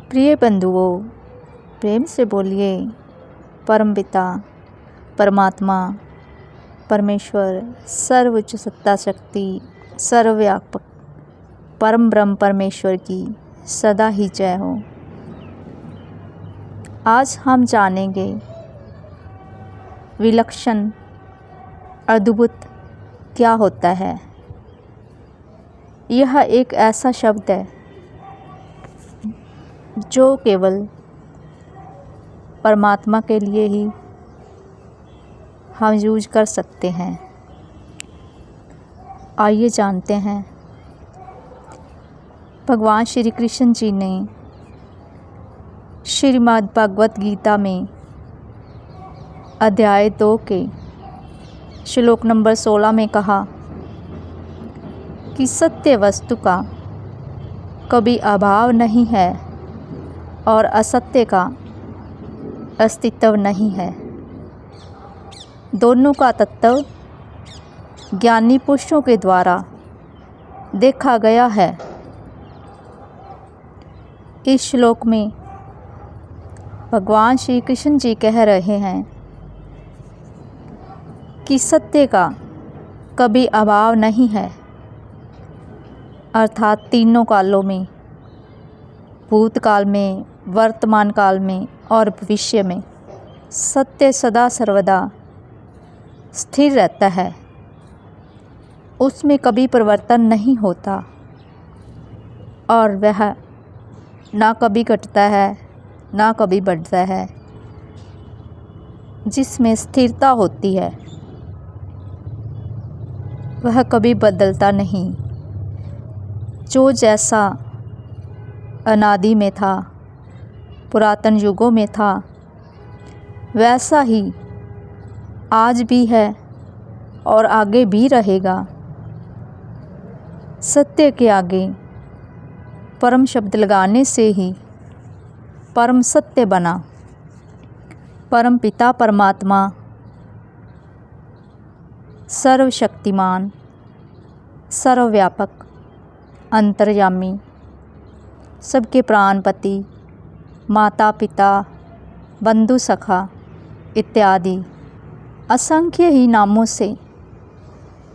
प्रिय बंधुओं, प्रेम से बोलिए परमपिता परमात्मा परमेश्वर सर्वोच्च सत्ता शक्ति सर्वव्यापक परम ब्रह्म परमेश्वर की सदा ही जय हो। आज हम जानेंगे विलक्षण अद्भुत क्या होता है। यह एक ऐसा शब्द है जो केवल परमात्मा के लिए ही हम यूज कर सकते हैं। आइए जानते हैं। भगवान श्री कृष्ण जी ने श्रीमद् भगवत गीता में अध्याय 2 के श्लोक नंबर 16 में कहा कि सत्य वस्तु का कभी अभाव नहीं है और असत्य का अस्तित्व नहीं है। दोनों का तत्व ज्ञानी पुरुषों के द्वारा देखा गया है। इस श्लोक में भगवान श्री कृष्ण जी कह रहे हैं कि सत्य का कभी अभाव नहीं है, अर्थात तीनों कालों में, भूतकाल में, वर्तमान काल में और भविष्य में सत्य सदा सर्वदा स्थिर रहता है। उसमें कभी परिवर्तन नहीं होता और वह ना कभी घटता है ना कभी बढ़ता है। जिसमें स्थिरता होती है वह कभी बदलता नहीं। जो जैसा अनादि में था, पुरातन युगों में था, वैसा ही आज भी है और आगे भी रहेगा। सत्य के आगे परम शब्द लगाने से ही परम सत्य बना। परम पिता परमात्मा सर्वशक्तिमान, सर्वव्यापक, अंतर्यामी, सबके प्राणपति, माता पिता, बंधु सखा इत्यादि असंख्य ही नामों से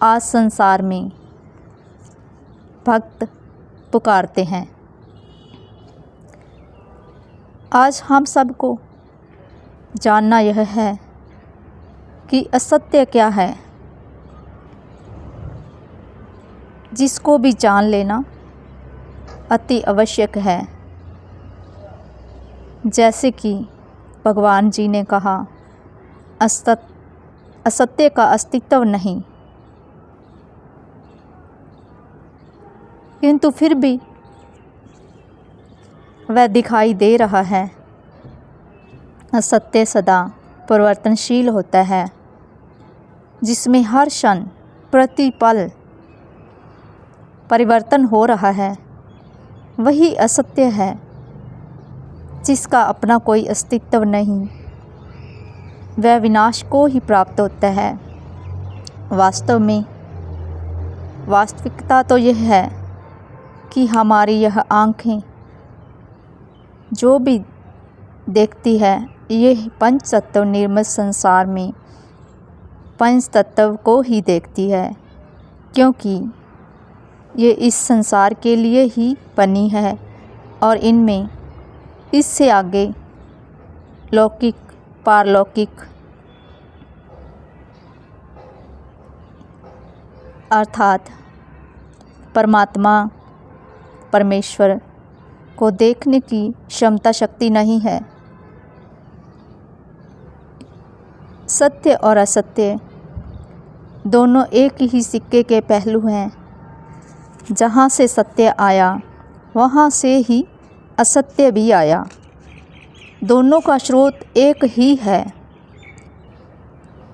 आज संसार में भक्त पुकारते हैं। आज हम सबको जानना यह है कि असत्य क्या है, जिसको भी जान लेना अति आवश्यक है। जैसे कि भगवान जी ने कहा, असत्य का अस्तित्व नहीं, किंतु फिर भी वह दिखाई दे रहा है। असत्य सदा परिवर्तनशील होता है, जिसमें हर क्षण प्रति पल परिवर्तन हो रहा है। वही असत्य है जिसका अपना कोई अस्तित्व नहीं, वह विनाश को ही प्राप्त होता है। वास्तव में वास्तविकता तो यह है कि हमारी यह आँखें जो भी देखती है, यह पंच तत्व निर्मित संसार में पंच तत्व को ही देखती है, क्योंकि ये इस संसार के लिए ही बनी है और इनमें इससे आगे लौकिक, पारलौकिक अर्थात परमात्मा परमेश्वर को देखने की क्षमता शक्ति नहीं है। सत्य और असत्य दोनों एक ही सिक्के के पहलू हैं। जहाँ से सत्य आया वहाँ से ही असत्य भी आया। दोनों का स्रोत एक ही है।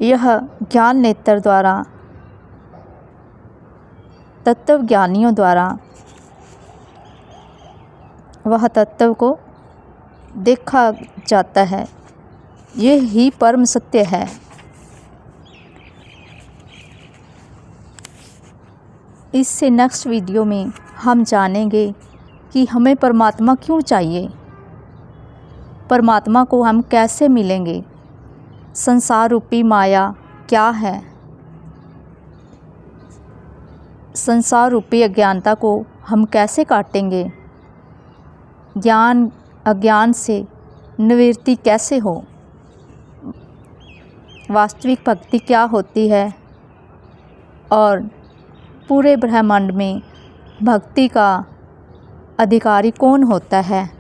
यह ज्ञान नेत्र द्वारा, तत्वज्ञानियों द्वारा वह तत्व को देखा जाता है। यह ही परम सत्य है। इससे नेक्स्ट वीडियो में हम जानेंगे कि हमें परमात्मा क्यों चाहिए। परमात्मा को हम कैसे मिलेंगे? संसार रूपी माया क्या है? संसार रूपी अज्ञानता को हम कैसे काटेंगे? ज्ञान अज्ञान से निवृत्ति कैसे हो? वास्तविक भक्ति क्या होती है? और पूरे ब्रह्मांड में भक्ति का अधिकारी कौन होता है?